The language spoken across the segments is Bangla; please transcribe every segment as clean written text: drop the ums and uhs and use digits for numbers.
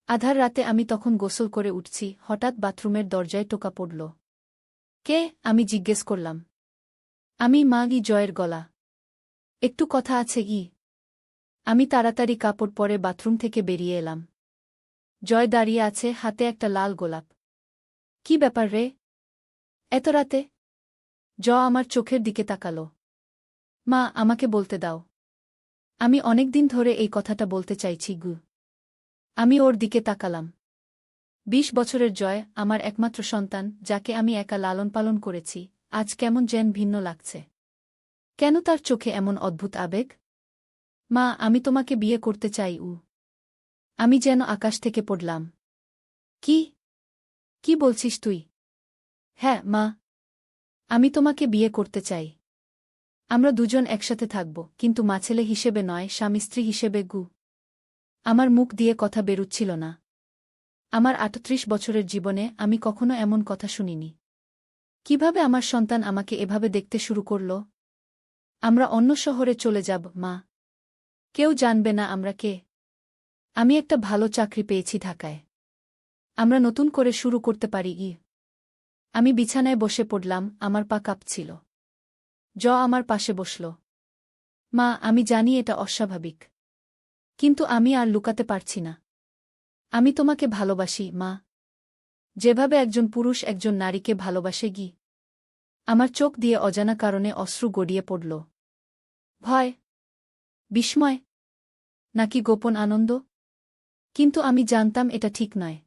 আধার রাতে আমি তখন গোসল করে উঠছি, হঠাৎ বাথরুমের দরজায় টোকা পড়ল। কে? আমি জিজ্ঞেস করলাম। আমি, মা। জয়ের গলা। একটু কথা আছে কি? আমি তাড়াতাড়ি কাপড় পরে বাথরুম থেকে বেরিয়ে এলাম। জয় দাঁড়িয়ে আছে, হাতে একটা লাল গোলাপ। কি ব্যাপার রে? এত রাতে? আমার চোখের দিকে তাকালো। মা, আমাকে বলতে দাও। আমি অনেকদিন ধরে এই কথাটা বলতে চাইছি গু। আমি ওর দিকে তাকালাম। ২০ বছরের জয়, আমার একমাত্র সন্তান, যাকে আমি একা লালন পালন করেছি, আজ কেমন যেন ভিন্ন লাগছে। কেন তার চোখে এমন অদ্ভুত আবেগ? মা, আমি তোমাকে বিয়ে করতে চাই। আমি যেন আকাশ থেকে পড়লাম। কি? কি বলছিস তুই? হ্যাঁ, মা। আমি তোমাকে বিয়ে করতে চাই। আমরা দুজন একসাথে থাকব, কিন্তু মা ছেলে হিসেবে নয়, স্বামী স্ত্রী হিসেবে গু। আমার মুখ দিয়ে কথা বেরুচ্ছিল না। আমার ৩৮ বছরের জীবনে আমি কখনো এমন কথা শুনিনি। কিভাবে আমার সন্তান আমাকে এভাবে দেখতে শুরু করল? আমরা অন্য শহরে চলে যাব, মা। কেউ জানবে না আমরা কে। আমি একটা ভালো চাকরি পেয়েছি ঢাকায়। আমরা নতুন করে শুরু করতে পারি। আমি বিছানায় বসে পড়লাম, আমার পা কাঁপছিল। আমার পাশে বসল। মা, আমি জানি এটা অস্বাভাবিক। কিন্তু আমি আর লুকাতে পারছি না। আমি তোমাকে ভালোবাসি, মা। যেভাবে একজন পুরুষ একজন নারীকে ভালোবাসে গি। আমার চোখ দিয়ে অজানা কারণে অশ্রু গড়িয়ে পড়ল। ভয়? বিস্ময়? নাকি গোপন আনন্দ? কিন্তু আমি জানতাম এটা ঠিক নয়।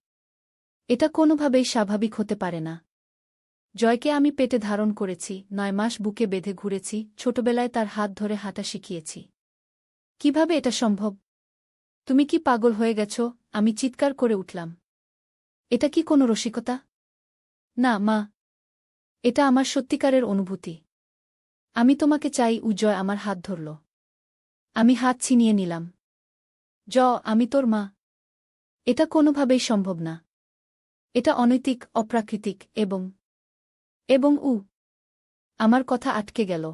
এটা কোনোভাবেই স্বাভাবিক হতে পারে না। জয়কে আমি পেটে ধারণ করেছি, ৯ মাস বুকে বেঁধে ঘুরেছি, ছোটবেলায় তার হাত ধরে হাঁটা শিখিয়েছি। কিভাবে এটা সম্ভব? তুমি কি পাগল হয়ে গেছ? আমি চিৎকার করে উঠলাম। এটা কি কোনো রসিকতা? না, মা। এটা আমার সত্যিকারের অনুভূতি। আমি তোমাকে চাই। জয় আমার হাত ধরল। আমি হাত ছিনিয়ে নিলাম। আমি তোর মা। এটা কোনোভাবেই সম্ভব না। এটা অনৈতিক, অপ্রাকৃতিক এবং আমার কথা আটকে গেল।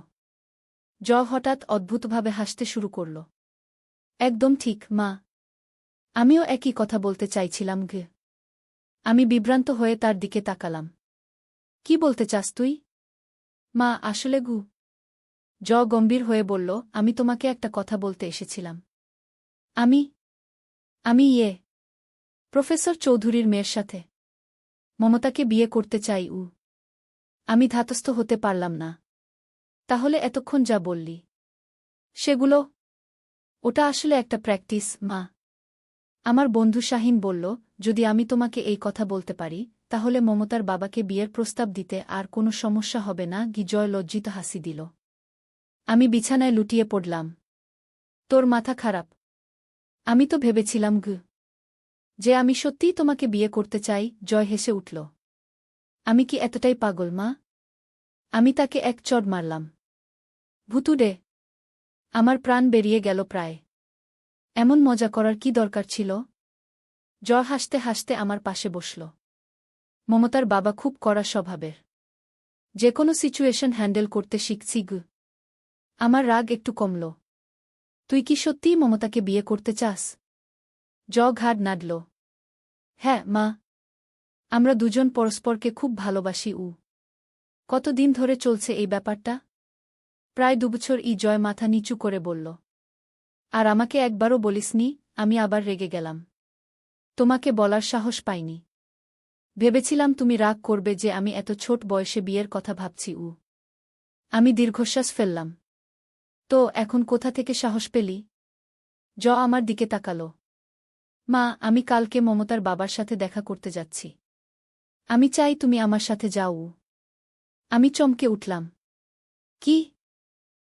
হঠাৎ অদ্ভুতভাবে হাসতে শুরু করল। একদম ঠিক, মা। আমিও একই কথা বলতে চাইছিলাম গে। আমি বিভ্রান্ত হয়ে তার দিকে তাকালাম। কি বলতে চাস তুই? মা, আসলে গু। গম্ভীর হয়ে বলল, আমি তোমাকে একটা কথা বলতে এসেছিলাম। আমি আমি প্রফেসর চৌধুরীর মেয়ের সাথে মমতাকে বিয়ে করতে চাই। আমি ধাতস্থ হতে পারলাম না। তাহলে এতক্ষণ যা বললি সেগুলো? ওটা আসলে একটা প্র্যাকটিস, মা। আমার বন্ধু শাহিন বলল, যদি আমি তোমাকে এই কথা বলতে পারি, তাহলে মমতার বাবাকে বিয়ের প্রস্তাব দিতে আর কোনো সমস্যা হবে না। জয় লজ্জিত হাসি দিল। আমি বিছানায় লুটিয়ে পড়লাম। তোর মাথা খারাপ? আমি তো ভেবেছিলাম যে আমি সত্যিই তোমাকে বিয়ে করতে চাই। জয় হেসে উঠল। আমি কি এতটাই পাগল, মা? আমি তাকে এক চড় মারলাম। ভুতুড়ে! আমার প্রাণ বেরিয়ে গেল প্রায়। এমন মজা করার কি দরকার ছিল? হাসতে হাসতে আমার পাশে বসল। মমতার বাবা খুব কড়া স্বভাবের। যে কোনো সিচুয়েশন হ্যান্ডেল করতে শিখছি। আমার রাগ একটু কমল। তুই কি সত্যিই মমতাকে বিয়ে করতে চাস? ঘাড় নাড়ল। হ্যাঁ, মা। আমরা দুজন পরস্পরকে খুব ভালোবাসি। কতদিন ধরে চলছে এই ব্যাপারটা? প্রায় ২ বছর। জয় মাথা নিচু করে বলল। আর আমাকে একবারও বলিসনি? আমি আবার রেগে গেলাম। তোমাকে বলার সাহস পাইনি। ভেবেছিলাম তুমি রাগ করবে যে আমি এত ছোট বয়সে বিয়ের কথা ভাবছি। আমি দীর্ঘশ্বাস ফেললাম। তো এখন কোথা থেকে সাহস পেলি? আমার দিকে তাকালো। মা, আমি কালকে মমতার বাবার সাথে দেখা করতে যাচ্ছি। আমি চাই তুমি আমার সাথে যাও। আমি চমকে উঠলাম। কি?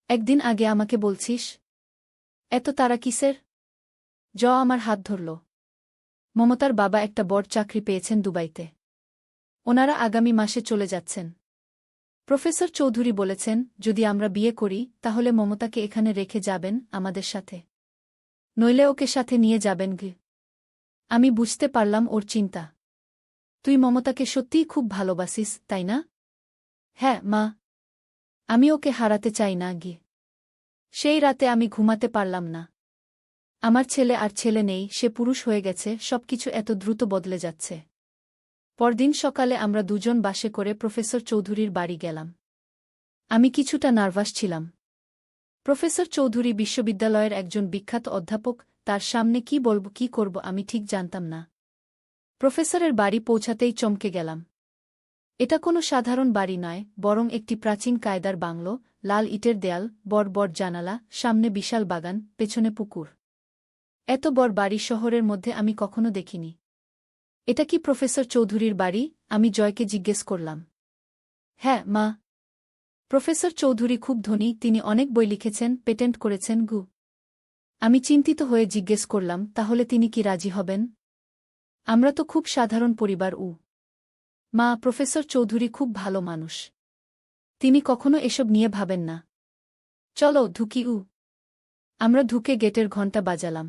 একদিন আগে আমাকে বলছিস? এত তাড়া কিসের? আমার হাত ধরল। মমতার বাবা একটা বড় চাকরি পেয়েছেন দুবাইতে। ওনারা আগামী মাসে চলে যাচ্ছেন। প্রফেসর চৌধুরী বলেছেন, যদি আমরা বিয়ে করি, তাহলে মমতাকে এখানে রেখে যাবেন আমাদের সাথে। নইলে ওকে সাথে নিয়ে যাবেন। আমি বুঝতে পারলাম ওর চিন্তা। তুই মমতাকে সত্যিই খুব ভালোবাসিস, তাই না? হ্যাঁ, মা। আমি ওকে হারাতে চাই না। সেই রাতে আমি ঘুমাতে পারলাম না। আমার ছেলে আর ছেলে নেই, সে পুরুষ হয়ে গেছে, সবকিছু এত দ্রুত বদলে যাচ্ছে। পরদিন সকালে আমরা দুজন বাসে করে প্রফেসর চৌধুরীর বাড়ি গেলাম। আমি কিছুটা নার্ভাস ছিলাম। প্রফেসর চৌধুরী বিশ্ববিদ্যালয়ের একজন বিখ্যাত অধ্যাপক, তার সামনে কি বলব কি করব আমি ঠিক জানতাম না। প্রফেসরের বাড়ি পৌঁছাতেই চমকে গেলাম। এটা কোনো সাধারণ বাড়ি নয়, বরং একটি প্রাচীন কায়দার বাংলো, লাল ইটের দেয়াল, বড় বড় জানালা, সামনে বিশাল বাগান, পেছনে পুকুর। এত বড় বাড়ি শহরের মধ্যে আমি কখনো দেখিনি। এটা কি প্রফেসর চৌধুরীর বাড়ি? আমি জয়কে জিজ্ঞেস করলাম। হ্যাঁ, মা। প্রফেসর চৌধুরী খুব ধনী, তিনি অনেক বই লিখেছেন, পেটেন্ট করেছেন গু। আমি চিন্তিত হয়ে জিজ্ঞেস করলাম, তাহলে তিনি কি রাজি হবেন? আমরা তো খুব সাধারণ পরিবার। মা, প্রফেসর চৌধুরী খুব ভালো মানুষ। তিনি কখনো এসব নিয়ে ভাবেন না। চলো ঢুকি। আমরা ঢুকে গেটের ঘণ্টা বাজালাম।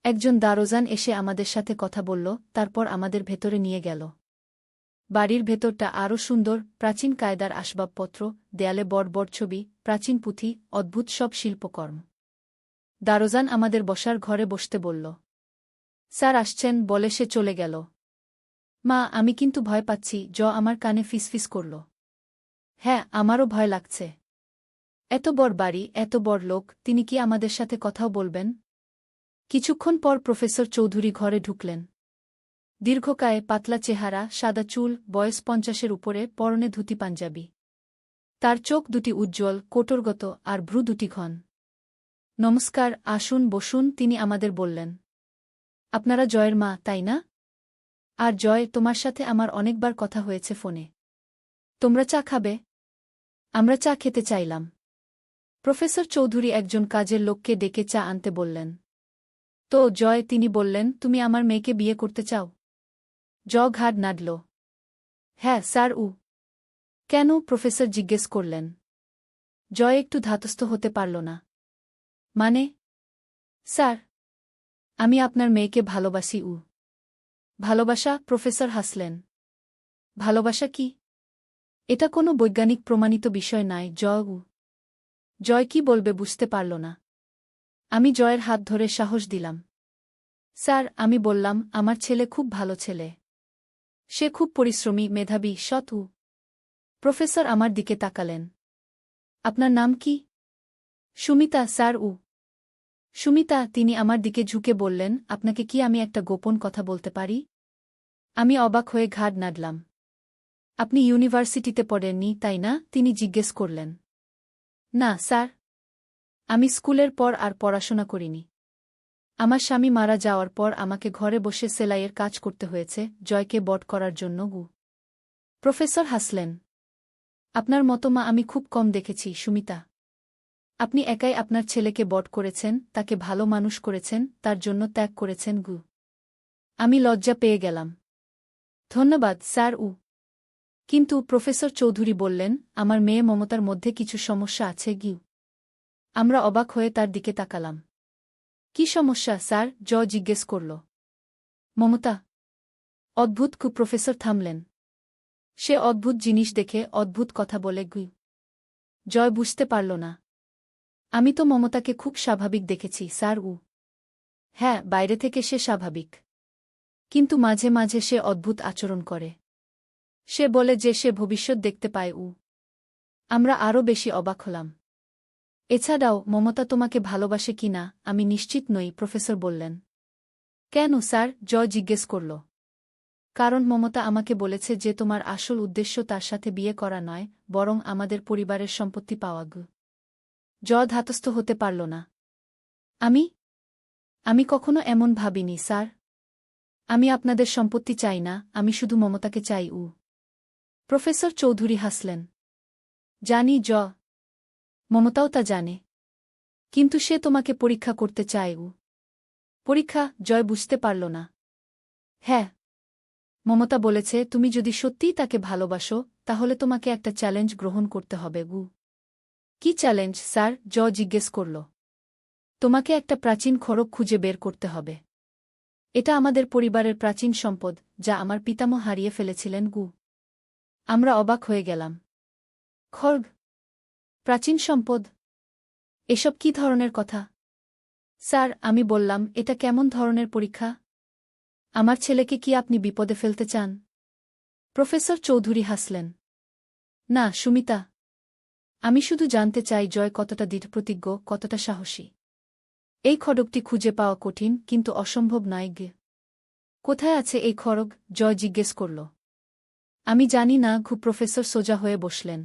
একজন দারোজান এসে আমাদের সাথে কথা বলল, তারপর আমাদের ভেতরে নিয়ে গেল। বাড়ির ভেতরটা আরও সুন্দর, প্রাচীন কায়দার আসবাবপত্র, দেয়ালে বড় বড় ছবি, প্রাচীন পুঁথি, অদ্ভুত সব শিল্পকর্ম। দারোজান আমাদের বসার ঘরে বসতে বলল। স্যার আসছেন বলে সে চলে গেল। মা, আমি কিন্তু ভয় পাচ্ছি, আমার কানে ফিসফিস করল। হ্যাঁ, আমারও ভয় লাগছে। এত বড় বাড়ি, এত বড় লোক, তিনি কি আমাদের সাথে কথাও বলবেন? কিছুক্ষণ পর প্রফেসর চৌধুরী ঘরে ঢুকলেন। দীর্ঘকায়, পাতলা চেহারা, সাদা চুল, বয়স 50-এর উপরে, পরনে ধুতি পাঞ্জাবি। তার চোখ দুটি উজ্জ্বল, কোটরগত, আর ভ্রু দুটি ঘন। নমস্কার, আসুন বসুন, তিনি আমাদের বললেন। আপনারা জয়ের মা, তাই না? আর জয়, তোমার সাথে আমার অনেকবার কথা হয়েছে ফোনে। তোমরা চা খাবে? আমরা চা খেতে চাইলাম। প্রফেসর চৌধুরী একজন কাজের লোককে ডেকে চা আনতে বললেন। তো জয়, তিনি বললেন, তুমি আমার মেয়েকে বিয়ে করতে চাও? ঘাড় নাড়ল। হ্যাঁ স্যার। কেন? প্রফেসর জিজ্ঞেস করলেন। জয় একটু ধাতস্থ হতে পারল না। মানে? স্যার, আমি আপনার মেয়েকে ভালোবাসি। ভালোবাসা? প্রফেসর হাসলেন। ভালোবাসা কি? এটা কোনো বৈজ্ঞানিক প্রমাণিত বিষয় নয়। জয় কি বলবে বুঝতে পারল না। আমি জয়ের হাত ধরে সাহস দিলাম। স্যার, আমি বললাম, আমার ছেলে খুব ভালো ছেলে। সে খুব পরিশ্রমী, মেধাবী, সৎ। প্রফেসর আমার দিকে তাকালেন। আপনার নাম কি? সুমিতা স্যার। সুমিতা। তিনি আমার দিকে ঝুঁকে বললেন, আপনাকে কি আমি একটা গোপন কথা বলতে পারি? আমি অবাক হয়ে ঘাড় নাড়লাম। আপনি ইউনিভার্সিটিতে পড়েননি, তাই না? তিনি জিজ্ঞেস করলেন। না স্যার, আমি স্কুলের পর আর পড়াশোনা করিনি। আমার স্বামী মারা যাওয়ার পর আমাকে ঘরে বসে সেলাইয়ের কাজ করতে হয়েছে, জয়কে বট করার জন্য। প্রফেসর হাসলেন। আপনার মতো মা আমি খুব কম দেখেছি সুমিতা। আপনি একাই আপনার ছেলেকে বট করেছেন, তাকে ভালো মানুষ করেছেন, তার জন্য ত্যাগ করেছেন। আমি লজ্জা পেয়ে গেলাম। ধন্যবাদ স্যার। কিন্তু প্রফেসর চৌধুরী বললেন, আমার মেয়ে মমতার মধ্যে কিছু সমস্যা আছে। আমরা অবাক হয়ে তার দিকে তাকালাম। কি সমস্যা স্যার? জিজ্ঞেস করল। মমতা। অদ্ভুত। প্রফেসর থামলেন। সে অদ্ভুত জিনিস দেখে, অদ্ভুত কথা বলে। জয় বুঝতে পারল না। আমি তো মমতাকে খুব স্বাভাবিক দেখেছি স্যার। হ্যাঁ, বাইরে থেকে সে স্বাভাবিক। কিন্তু মাঝে মাঝে সে অদ্ভুত আচরণ করে। সে বলে যে সে ভবিষ্যৎ দেখতে পায়। আমরা আরও বেশি অবাক হলাম। এছাড়াও, মমতা তোমাকে ভালোবাসে কি না আমি নিশ্চিত নই, প্রফেসর বললেন। কেন স্যার? জিজ্ঞেস করল। কারণ মমতা আমাকে বলেছে যে তোমার আসল উদ্দেশ্য তার সাথে বিয়ে করা নয়, বরং আমাদের পরিবারের সম্পত্তি পাওয়া। ধাতস্থ হতে পারল না। আমি কখনো এমন ভাবিনি স্যার। আমি আপনাদের সম্পত্তি চাই না, আমি শুধু মমতাকে চাই। প্রফেসর চৌধুরী হাসলেন। জানি মমতাও তা জানে। কিন্তু সে তোমাকে পরীক্ষা করতে চায়। পরীক্ষা? জয় বুঝতে পারল না। হ্যাঁ, মমতা বলেছে তুমি যদি সত্যিই তাকে ভালোবাসো, তাহলে তোমাকে একটা চ্যালেঞ্জ গ্রহণ করতে হবে। কি চ্যালেঞ্জ স্যার? জিজ্ঞেস করল। তোমাকে একটা প্রাচীন খড়গ খুঁজে বের করতে হবে। এটা আমাদের পরিবারের প্রাচীন সম্পদ, যা আমার পিতামহ হারিয়ে ফেলেছিলেন। আমরা অবাক হয়ে গেলাম। খড়গ? প্রাচীন সম্পদ? এসব কি ধরনের কথা? স্যার, আমি বললাম, এটা কেমন ধরনের পরীক্ষা? আমার ছেলেকে কি আপনি বিপদে ফেলতে চান? প্রফেসর চৌধুরী হাসলেন। না, সুমিতা। আমি শুধু জানতে চাই জয় কতটা দৃঢ়প্রতিজ্ঞ, কতটা সাহসী। এই খড়গটি খুঁজে পাওয়া কঠিন, কিন্তু অসম্ভব নয় গে। কোথায় আছে এই খড়গ? জয় জিজ্ঞেস করল। আমি জানি না। প্রফেসর সোজা হয়ে বসলেন।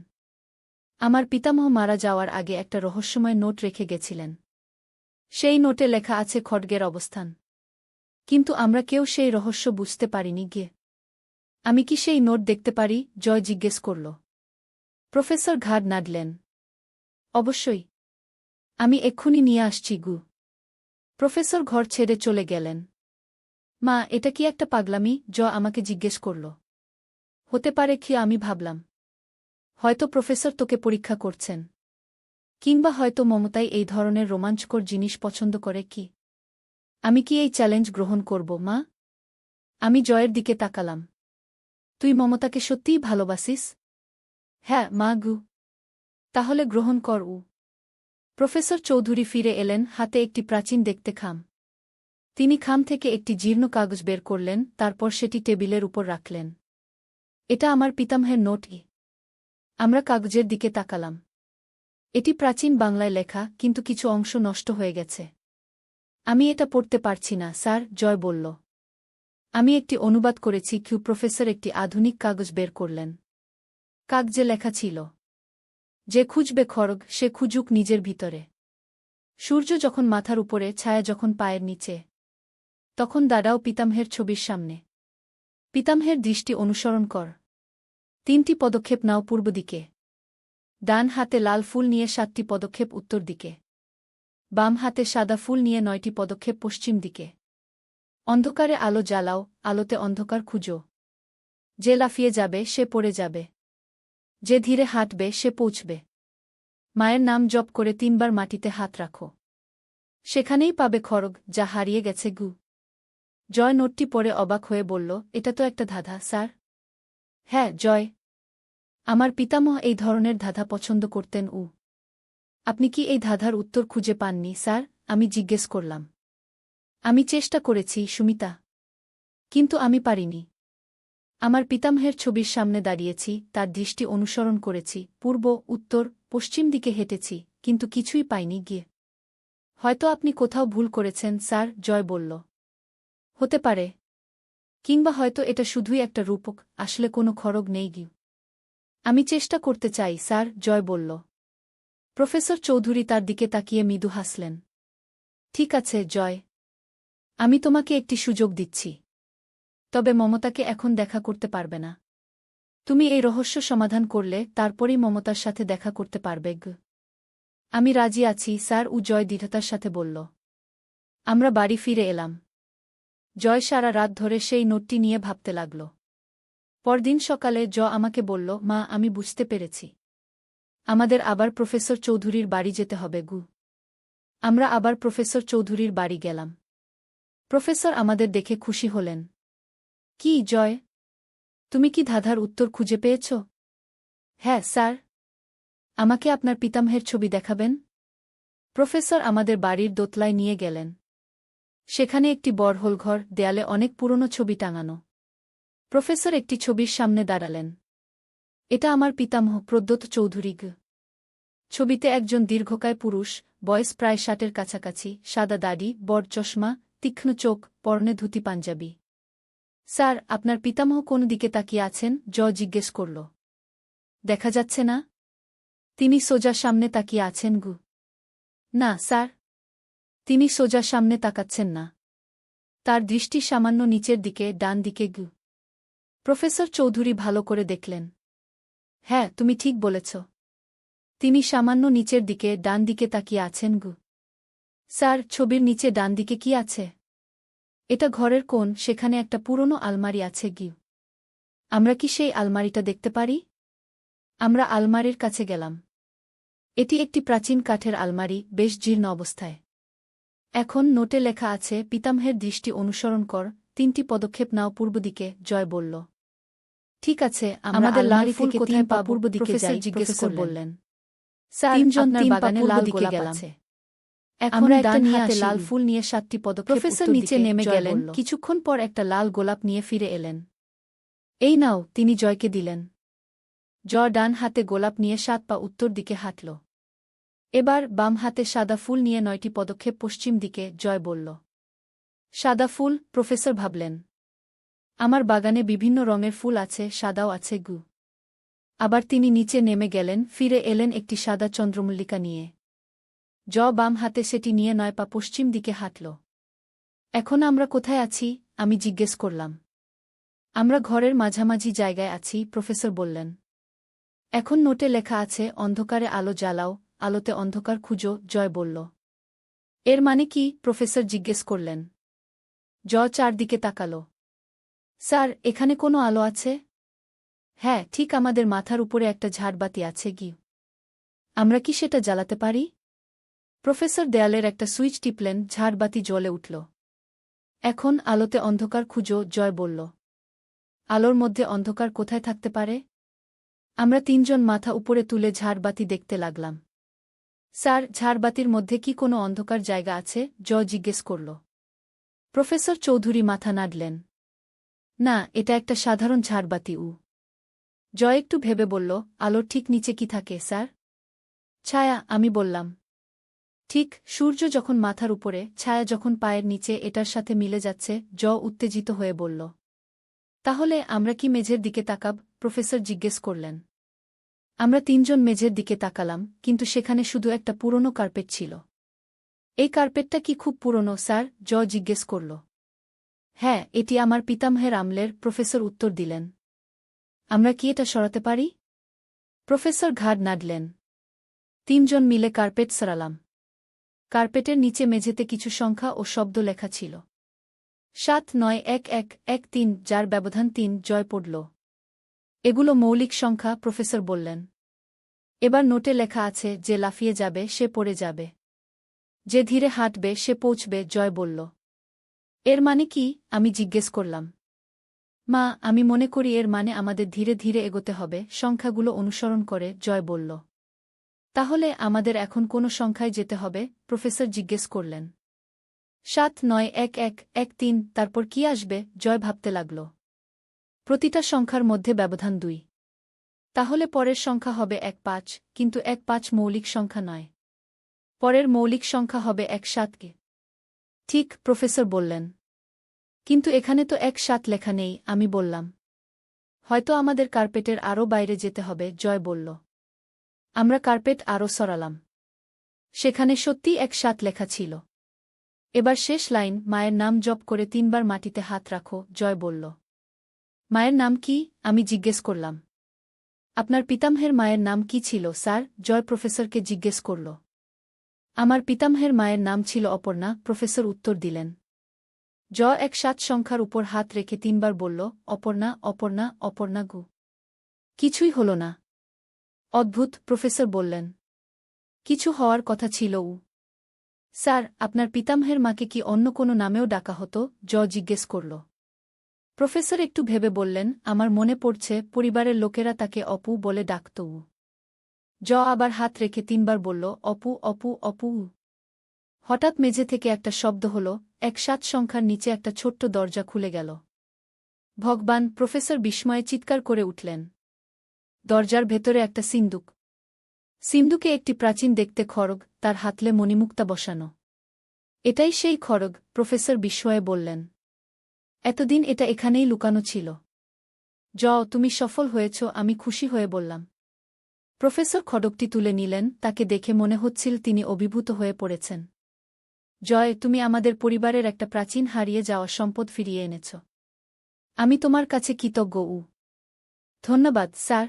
আমার পিতামহ মারা যাওয়ার আগে একটা রহস্যময় নোট রেখে গেছিলেন। সেই নোটে লেখা আছে খড়গের অবস্থান। কিন্তু আমরা কেউ সেই রহস্য বুঝতে পারিনি গে। আমি কি সেই নোট দেখতে পারি? জয় জিজ্ঞেস করল। প্রফেসর ঘাড় নাড়লেন। অবশ্যই। আমি এক্ষুনি নিয়ে আসছি গু। প্রফেসর ঘর ছেড়ে চলে গেলেন। মা, এটা কি একটা পাগলামি? জয় আমাকে জিজ্ঞেস করল। হতে পারে কি, আমি ভাবলাম। হয়তো প্রফেসর তোকে পরীক্ষা করছেন। কিংবা হয়তো মমতাই এই ধরনের রোমাঞ্চকর জিনিস পছন্দ করে কি? আমি কি এই চ্যালেঞ্জ গ্রহণ করব, মা? আমি জয়ের দিকে তাকালাম। তুই মমতাকে সত্যিই ভালোবাসিস? হ্যাঁ, মা গু। তাহলে গ্রহণ কর। প্রফেসর চৌধুরী ফিরে এলেন, হাতে একটি প্রাচীন দেখতে খাম। তিনি খাম থেকে একটি জীর্ণ কাগজ বের করলেন, তারপর সেটি টেবিলের উপর রাখলেন। এটা আমার পিতামহের নোট। আমরা কাগজের দিকে তাকালাম। এটি প্রাচীন বাংলায় লেখা, কিন্তু কিছু অংশ নষ্ট হয়ে গেছে। আমি এটা পড়তে পারছি না, স্যার, জয় বলল। আমি একটি অনুবাদ করেছি। প্রফেসর একটি আধুনিক কাগজ বের করলেন। কাগজে লেখা ছিল, যে খুঁজবে খড়গ সে খুঁজুক নিজের ভিতরে। সূর্য যখন মাথার উপরে, ছায়া যখন পায়ের নিচে, তখন দাঁড়াও পিতামহের ছবির সামনে। পিতামহের দৃষ্টি অনুসরণ কর। 3টি পদক্ষেপ নাও পূর্ব দিকে। ডান হাতে লাল ফুল নিয়ে 7টি পদক্ষেপ উত্তর দিকে। বাম হাতে সাদা ফুল নিয়ে 9টি পদক্ষেপ পশ্চিম দিকে। অন্ধকারে আলো জ্বালাও, আলোতে অন্ধকার খুঁজো। যে লাফিয়ে যাবে সে পড়ে যাবে। যে ধীরে হাঁটবে সে পৌঁছবে। মায়ের নাম জপ করে 3বার মাটিতে হাত রাখো। সেখানেই পাবে খড়গ, যা হারিয়ে গেছে গু। জয় নোটটি পড়ে অবাক হয়ে বলল, এটা তো একটা ধাঁধা, স্যার। হ্যাঁ, জয়। আমার পিতামহ এই ধরনের ধাঁধা পছন্দ করতেন। আপনি কি এই ধাঁধার উত্তর খুঁজে পাননি, স্যার? আমি জিজ্ঞেস করলাম। আমি চেষ্টা করেছি, সুমিতা। কিন্তু আমি পারিনি। আমার পিতামহের ছবির সামনে দাঁড়িয়েছি, তার দৃষ্টি অনুসরণ করেছি, পূর্ব, উত্তর, পশ্চিম দিকে হেঁটেছি, কিন্তু কিছুই পাইনি গিয়ে। হয়তো আপনি কোথাও ভুল করেছেন, স্যার, জয় বলল। হতে পারে। কিংবা হয়তো এটা শুধুই একটা রূপক, আসলে কোনো খড়গ নেই গি। আমি চেষ্টা করতে চাই, স্যার, জয় বলল। প্রফেসর চৌধুরী তার দিকে তাকিয়ে মৃদু হাসলেন। ঠিক আছে, জয়। আমি তোমাকে একটি সুযোগ দিচ্ছি। তবে মমতাকে এখন দেখা করতে পারবে না। তুমি এই রহস্য সমাধান করলে তারপরেই মমতার সাথে দেখা করতে পারবে গ। আমি রাজি আছি, স্যার, জয় দৃঢ়তার সাথে বলল। আমরা বাড়ি ফিরে এলাম। জয় সারা রাত ধরে সেই নোটটি নিয়ে ভাবতে লাগল। পরদিন সকালে আমাকে বলল, মা, আমি বুঝতে পেরেছি। আমাদের আবার প্রফেসর চৌধুরীর বাড়ি যেতে হবে গু। আমরা আবার প্রফেসর চৌধুরীর বাড়ি গেলাম। প্রফেসর আমাদের দেখে খুশি হলেন। কি জয়, তুমি কি ধাঁধার উত্তর খুঁজে পেয়েছ? হ্যাঁ, স্যার। আমাকে আপনার পিতামহের ছবি দেখাবেন? প্রফেসর আমাদের বাড়ির দোতলায় নিয়ে গেলেন। সেখানে একটি বড়হোল ঘর, দেয়ালে অনেক পুরনো ছবি টাঙানো। প্রফেসর একটি ছবির সামনে দাঁড়ালেন। এটা আমার পিতামহ প্রদ্যোৎ চৌধুরী গ। ছবিতে একজন দীর্ঘকায় পুরুষ, বয়স প্রায় 60-এর কাছাকাছি, সাদা দাড়ি, বড় চশমা, তীক্ষ্ণ চোখ, পরনে ধুতি পাঞ্জাবি। স্যার, আপনার পিতামহ কোন দিকে তাকিয়ে আছেন? জিজ্ঞেস করল। দেখা যাচ্ছে না? তিনি সোজা সামনে তাকিয়ে আছেন গু। না, স্যার। তিনি সোজা সামনে তাকাচ্ছেন না। তার দৃষ্টি সামান্য নিচের দিকে, ডান দিকে গু। প্রফেসর চৌধুরী ভালো করে দেখলেন। হ্যাঁ, তুমি ঠিক বলেছ। তিনি সামান্য নিচের দিকে, ডান দিকে তাকিয়ে আছেন গু। স্যার, ছবির নিচে ডান দিকে কি আছে? এটা ঘরের কোণ, সেখানে একটা পুরনো আলমারি আছে গিউ। আমরা কি সেই আলমারিটা দেখতে পারি? আমরা আলমারির কাছে গেলাম। এটি একটি প্রাচীন কাঠের আলমারি, বেশ জীর্ণ অবস্থায়। এখন নোটে লেখা আছে, পিতামহের দৃষ্টি অনুসরণ কর, 3টি পদক্ষেপ নাও পূর্ব দিকে, জয় বলল। ঠিক আছে, আমাদের লাল ফুল কোথায় পাবো? পূর্ব দিকে যাই, জিজ্ঞেস বললেন। স্যার, 3 বাগানে লাল গোলাপ আছে। আমরা একটা ডান নিয়ে হাতে আসি। লাল ফুল নিয়ে 7টি পদক্ষেপ প্রফেসর উত্তর নিচে দিকে নেমে জয় গেলেন, বলল। কিছুক্ষণ পর একটা লাল গোলাপ নিয়ে ফিরে এলেন। এই নাও, তিনি জয়কে দিলেন। জয় ডান হাতে গোলাপ নিয়ে 7 পা উত্তর দিকে হাঁটল। এবার বাম হাতে সাদা ফুল নিয়ে 9টি পদক্ষেপ পশ্চিম দিকে, জয় বলল। সাদা ফুল, প্রফেসর ভাবলেন। আমার বাগানে বিভিন্ন রঙের ফুল আছে, সাদাও আছে গু। আবার তিনি নিচে নেমে গেলেন, ফিরে এলেন একটি সাদা চন্দ্রমল্লিকা নিয়ে। বাম হাতে সেটি নিয়ে 9 পা পশ্চিম দিকে হাঁটল। এখন আমরা কোথায় আছি? আমি জিজ্ঞেস করলাম। আমরা ঘরের মাঝামাঝি জায়গায় আছি, প্রফেসর বললেন। এখন নোটে লেখা আছে, অন্ধকারে আলো জ্বালাও, আলোতে অন্ধকার খুঁজো, জয় বলল। এর মানে কি? প্রফেসর জিজ্ঞেস করলেন। চারদিকে তাকাল। স্যার, এখানে কোনো আলো আছে? হ্যাঁ, ঠিক আমাদের মাথার উপরে একটা ঝাড়বাতি আছে গি। আমরা কি সেটা জ্বালাতে পারি? প্রফেসর দেয়ালের একটা সুইচ টিপলেন, ঝাড়বাতি জ্বলে উঠল। এখন আলোতে অন্ধকার খুঁজো, জয় বলল। আলোর মধ্যে অন্ধকার কোথায় থাকতে পারে? আমরা 3 জন মাথা উপরে তুলে ঝাড়বাতি দেখতে লাগলাম। স্যার, ঝাড়বাতির মধ্যে কি কোনো অন্ধকার জায়গা আছে? জিজ্ঞেস করল। প্রফেসর চৌধুরী মাথা নাড়লেন। না, এটা একটা সাধারণ ঝাড়বাতি। জয় একটু ভেবে বলল, আলোর ঠিক নিচে কি থাকে স্যার? ছায়া, আমি বললাম। ঠিক, সূর্য যখন মাথার উপরে, ছায়া যখন পায়ের নিচে, এটার সাথে মিলে যাচ্ছে। উত্তেজিত হয়ে বলল। তাহলে আমরা কি মেঝের দিকে তাকাব? প্রফেসর জিজ্ঞেস করলেন। আমরা 3 জন মেঝের দিকে তাকালাম, কিন্তু সেখানে শুধু একটা পুরনো কার্পেট ছিল। এই কার্পেটটা কি খুব পুরনো স্যার? জিজ্ঞেস করল। হ্যাঁ, এটি আমার পিতামহের আমলের, প্রফেসর উত্তর দিলেন। আমরা কি এটা সরাতে পারি? প্রফেসর ঘাড় নাড়লেন। 3 জন মিলে কার্পেট সরালাম। কার্পেটের নিচে মেঝেতে কিছু সংখ্যা ও শব্দ লেখা ছিল। 7911113, যার ব্যবধান 3, জয় পড়ল। এগুলো মৌলিক সংখ্যা, প্রফেসর বললেন। এবার নোটে লেখা আছে, যে লাফিয়ে যাবে সে পড়ে যাবে। যে ধীরে হাঁটবে সে পৌঁছবে, জয় বলল। এর মানে কি? আমি জিজ্ঞেস করলাম। মা, আমি মনে করি এর মানে আমাদের ধীরে ধীরে এগোতে হবে, সংখ্যাগুলো অনুসরণ করে, জয় বলল। তাহলে আমাদের এখন কোন সংখ্যায় যেতে হবে? প্রফেসর জিজ্ঞেস করলেন। 7911113, তারপর কি আসবে? জয় ভাবতে লাগল। প্রতিটা সংখ্যার মধ্যে ব্যবধান 2। তাহলে পরের সংখ্যা হবে 15, কিন্তু 15 মৌলিক সংখ্যা নয়। পরের মৌলিক সংখ্যা হবে 17। ঠিক, প্রফেসর বললেন। কিন্তু এখানে তো 17 লেখা নেই, আমি বললাম। হয়তো আমাদের কার্পেটের আরও বাইরে যেতে হবে, জয় বলল। আমরা কার্পেট আরও সরালাম। সেখানে সত্যিই 17 লেখা ছিল। এবার শেষ লাইন, মায়ের নাম জপ করে 3 বার মাটিতে হাত রাখো, জয় বলল। মায়ের নাম কি? আমি জিজ্ঞেস করলাম। আপনার পিতামহের মায়ের নাম কি ছিল স্যার? জয় প্রফেসরকে জিজ্ঞেস করল। আমার পিতামহের মায়ের নাম ছিল অপর্ণা, প্রফেসর উত্তর দিলেন। 17 সংখ্যার উপর হাত রেখে 3 বার বলল, অপর্ণা, অপর্ণা, অপর্ণা গু। কিছুই হল না। অদ্ভুত, প্রফেসর বললেন। কিছু হওয়ার কথা ছিল। স্যার, আপনার পিতামহের মাকে কি অন্য কোনো নামেও ডাকা হতো? জিজ্ঞেস করল। প্রফেসর একটু ভেবে বললেন, আমার মনে পড়ছে, পরিবারের লোকেরা তাকে অপু বলে ডাকত। আবার হাত রেখে 3 বার বলল, অপু, অপু, অপু। হঠাৎ মেঝে থেকে একটা শব্দ হল, 17 সংখ্যার নিচে একটা ছোট্ট দরজা খুলে গেল। ভগবান, প্রফেসর বিস্ময়ে চিৎকার করে উঠলেন। দরজার ভেতরে একটা সিন্দুক। সিন্দুকে একটি প্রাচীন দেখতে খড়গ, তার হাতলে মণিমুক্তা বসানো। এটাই সেই খড়গ, প্রফেসর বিস্ময়ে বললেন। এতদিন এটা এখানেই লুকানো ছিল। তুমি সফল হয়েছ, আমি খুশি হয়ে বললাম। প্রফেসর খড়গটি তুলে নিলেন, তাকে দেখে মনে হচ্ছিল তিনি অভিভূত হয়ে পড়েছেন। তুমি আমাদের পরিবারের একটা প্রাচীন হারিয়ে যাওয়া সম্পদ ফিরিয়ে এনেছ। আমি তোমার কাছে কৃতজ্ঞ। ধন্যবাদ স্যার।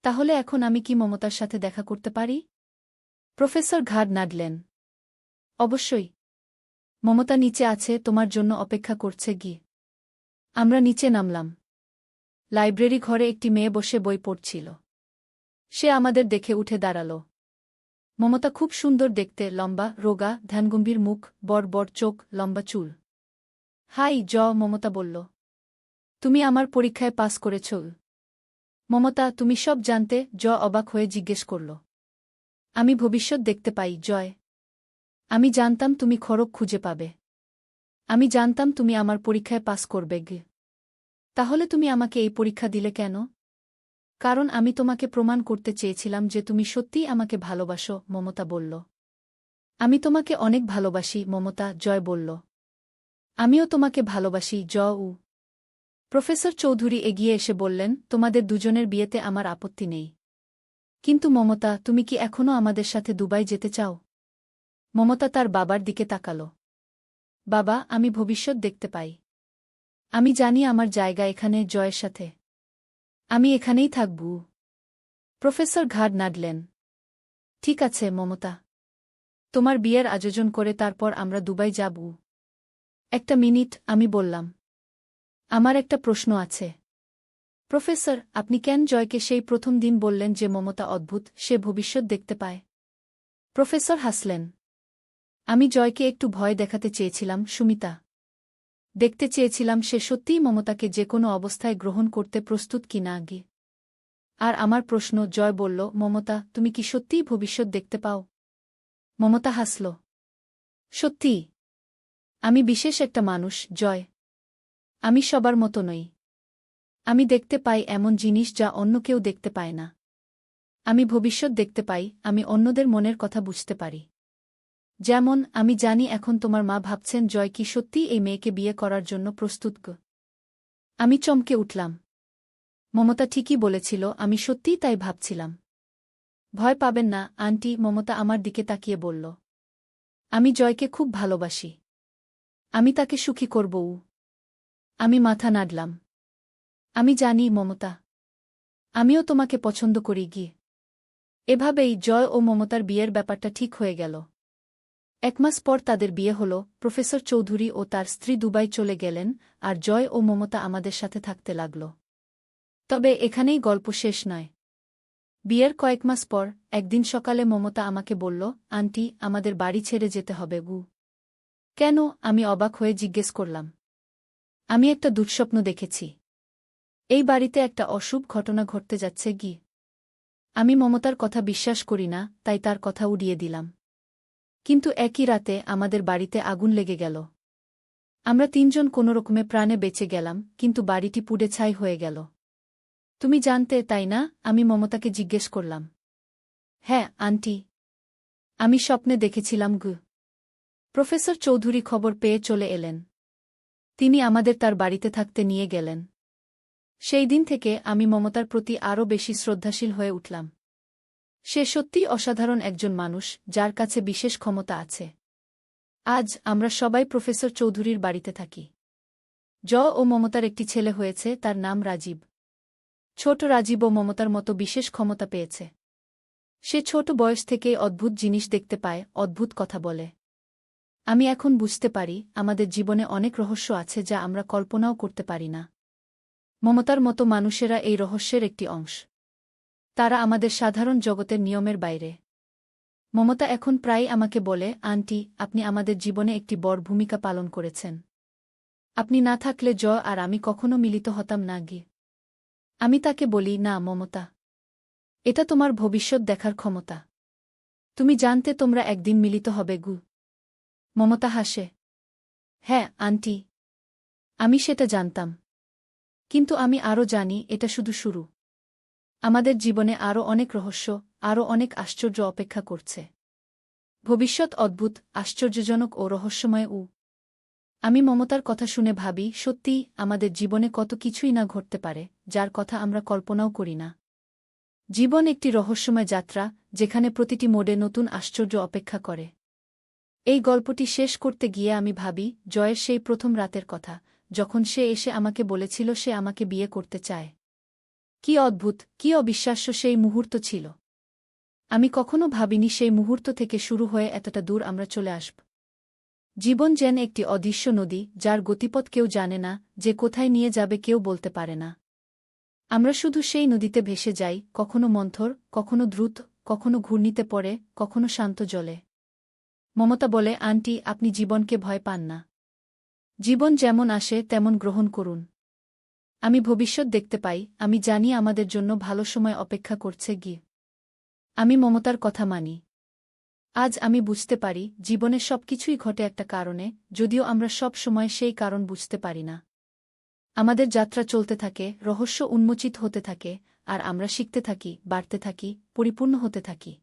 তাহলে এখন আমি কি মমতার সাথে দেখা করতে পারি? প্রফেসর ঘাড় নাড়লেন। অবশ্যই। মমতা নিচে আছে, তোমার জন্য অপেক্ষা করছে গি। আমরা নিচে নামলাম। লাইব্রেরি ঘরে একটি মেয়ে বসে বই পড়ছিল। সে আমাদের দেখে উঠে দাঁড়াল। মমতা খুব সুন্দর দেখতে, লম্বা, রোগা, ধ্যানগম্ভীর মুখ, বড় বড় চোখ, লম্বা চুল। হাই মমতা বলল। তুমি আমার পরীক্ষায় পাস করেছ। মমতা, তুমি সব জানতে? অবাক হয়ে জিজ্ঞেস করল। আমি ভবিষ্যৎ দেখতে পাই, জয়। আমি জানতাম তুমি খড়গ খুঁজে পাবে। আমি জানতাম তুমি আমার পরীক্ষায় পাস করবে গে। তাহলে তুমি আমাকে এই পরীক্ষা দিলে কেন? কারণ আমি তোমাকে প্রমাণ করতে চেয়েছিলাম যে তুমি সত্যিই আমাকে ভালোবাসো, মমতা বলল। আমি তোমাকে অনেক ভালোবাসি, মমতা, জয় বলল। আমিও তোমাকে ভালোবাসি, উ। প্রফেসর চৌধুরী এগিয়ে এসে বললেন, তোমাদের দুজনের বিয়েতে আমার আপত্তি নেই। কিন্তু মমতা, তুমি কি এখনও আমাদের সাথে দুবাই যেতে চাও? মমতা তার বাবার দিকে তাকাল। বাবা, আমি ভবিষ্যৎ দেখতে পাই। আমি জানি আমার জায়গা এখানে, জয়ের সাথে। আমি এখানেই থাকব। প্রফেসর ঘাড় নাড়লেন। ঠিক আছে মমতা। তোমার বিয়ের আয়োজন করে তারপর আমরা দুবাই যাব। একটা মিনিট, আমি বললাম। আমার একটা প্রশ্ন আছে। প্রফেসর, আপনি কেন জয়কে সেই প্রথম দিন বললেন যে মমতা অদ্ভুত, সে ভবিষ্যৎ দেখতে পায়? প্রফেসর হাসলেন। আমি জয়কে একটু ভয় দেখাতে চেয়েছিলাম, সুমিতা। দেখতে চেয়েছিলাম সে সত্যিই মমতাকে যে কোনো অবস্থায় গ্রহণ করতে প্রস্তুত কি না আগে। আর আমার প্রশ্ন, জয় বলল, মমতা, তুমি কি সত্যিই ভবিষ্যৎ দেখতে পাও? মমতা হাসল। সত্যিই। আমি বিশেষ একটা মানুষ, জয়। আমি সবার মতো নই। আমি দেখতে পাই এমন জিনিস যা অন্য কেউ দেখতে পায় না। আমি ভবিষ্যৎ দেখতে পাই, আমি অন্যদের মনের কথা বুঝতে পারি। যেমন, আমি জানি এখন তোমার মা ভাবছেন জয় কি সত্যিই এই মেয়েকে বিয়ে করার জন্য প্রস্তুত। আমি চমকে উঠলাম। মমতা ঠিকই বলেছিল, আমি সত্যিই তাই ভাবছিলাম। ভয় পাবেন না আন্টি, মমতা আমার দিকে তাকিয়ে বলল। আমি জয়কে খুব ভালোবাসি। আমি তাকে সুখী করব। আমি মাথা নাড়লাম। আমি জানি মমতা। আমিও তোমাকে পছন্দ করি গিয়ে। এভাবেই জয় ও মমতার বিয়ের ব্যাপারটা ঠিক হয়ে গেল। 1 মাস পর তাদের বিয়ে হল। প্রফেসর চৌধুরী ও তার স্ত্রী দুবাই চলে গেলেন, আর জয় ও মমতা আমাদের সাথে থাকতে লাগল। তবে এখানেই গল্প শেষ নয়। বিয়ের কয়েক মাস পর একদিন সকালে মমতা আমাকে বলল, আন্টি, আমাদের বাড়ি ছেড়ে যেতে হবে গু। কেন? আমি অবাক হয়ে জিজ্ঞেস করলাম। আমি একটা দুঃস্বপ্ন দেখেছি। এই বাড়িতে একটা অশুভ ঘটনা ঘটতে যাচ্ছে গি। আমি মমতার কথা বিশ্বাস করি না, তাই তার কথা উড়িয়ে দিলাম। কিন্তু একই রাতে আমাদের বাড়িতে আগুন লেগে গেল। আমরা 3 জন কোনোরকমে প্রাণে বেঁচে গেলাম, কিন্তু বাড়িটি পুড়ে ছাই হয়ে গেল। তুমি জানতে, তাই না? আমি মমতাকে জিজ্ঞেস করলাম। হ্যাঁ আন্টি। আমি স্বপ্নে দেখেছিলাম গু। প্রফেসর চৌধুরী খবর পেয়ে চলে এলেন। তিনি আমাদের তার বাড়িতে থাকতে নিয়ে গেলেন। সেই দিন থেকে আমি মমতার প্রতি আরও বেশি শ্রদ্ধাশীল হয়ে উঠলাম। সে সত্যিই অসাধারণ একজন মানুষ, যার কাছে বিশেষ ক্ষমতা আছে। আজ আমরা সবাই প্রফেসর চৌধুরীর বাড়িতে থাকি। ও মমতার একটি ছেলে হয়েছে, তার নাম রাজীব। ছোট রাজীবও মমতার মতো বিশেষ ক্ষমতা পেয়েছে। সে ছোট বয়স থেকেই অদ্ভুত জিনিস দেখতে পায়, অদ্ভুত কথা বলে। আমি এখন বুঝতে পারি, আমাদের জীবনে অনেক রহস্য আছে যা আমরা কল্পনাও করতে পারি না। মমতার মতো মানুষেরা এই রহস্যের একটি অংশ। তারা আমাদের সাধারণ জগতের নিয়মের বাইরে। মমতা এখন প্রায়ই আমাকে বলে, আন্টি, আপনি আমাদের জীবনে একটি বড় ভূমিকা পালন করেছেন। আপনি না থাকলে আর আমি কখনো মিলিত হতাম না গিয়ে। আমি তাকে বলি, না মমতা। এটা তোমার ভবিষ্যৎ দেখার ক্ষমতা। তুমি জানতে তোমরা একদিন মিলিত হবে গু। মমতা হাসে। হ্যাঁ আন্টি। আমি সেটা জানতাম। কিন্তু আমি আরও জানি, এটা শুধু শুরু। আমাদের জীবনে আরও অনেক রহস্য, আরও অনেক আশ্চর্য অপেক্ষা করছে। ভবিষ্যৎ অদ্ভুত, আশ্চর্যজনক ও রহস্যময়। আমি মমতার কথা শুনে ভাবি, সত্যিই আমাদের জীবনে কত কিছুই না ঘটতে পারে, যার কথা আমরা কল্পনাও করি না। জীবন একটি রহস্যময় যাত্রা, যেখানে প্রতিটি মোড়ে নতুন আশ্চর্য অপেক্ষা করে। এই গল্পটি শেষ করতে গিয়ে আমি ভাবি জয়ের সেই প্রথম রাতের কথা, যখন সে এসে আমাকে বলেছিল সে আমাকে বিয়ে করতে চায়। কি অদ্ভুত, কি অবিশ্বাস্য সেই মুহূর্ত ছিল। আমি কখনো ভাবিনি সেই মুহূর্ত থেকে শুরু হয়ে এতটা দূর আমরা চলে আসব। জীবন যেন একটি অদৃশ্য নদী, যার গতিপথ কেউ জানে না, যে কোথায় নিয়ে যাবে কেউ বলতে পারে না। আমরা শুধু সেই নদীতে ভেসে যাই, কখনো মন্থর, কখনো দ্রুত, কখনো ঘূর্ণিতে পড়ে, কখনো শান্ত জলে। মমতা বলে, আন্টি, আপনি জীবনকে ভয় পান না। জীবন যেমন আসে তেমন গ্রহণ করুন। আমি ভবিষ্যৎ দেখতে পাই, আমি জানি আমাদের জন্য ভালো সময় অপেক্ষা করছে গিয়ে। আমি মমতার কথা মানি। আজ আমি বুঝতে পারি জীবনে সবকিছুই ঘটে একটা কারণে, যদিও আমরা সব সময় সেই কারণ বুঝতে পারি না। আমাদের যাত্রা চলতে থাকে, রহস্য উন্মোচিত হতে থাকে, আর আমরা শিখতে থাকি, বাড়তে থাকি, পরিপূর্ণ হতে থাকি।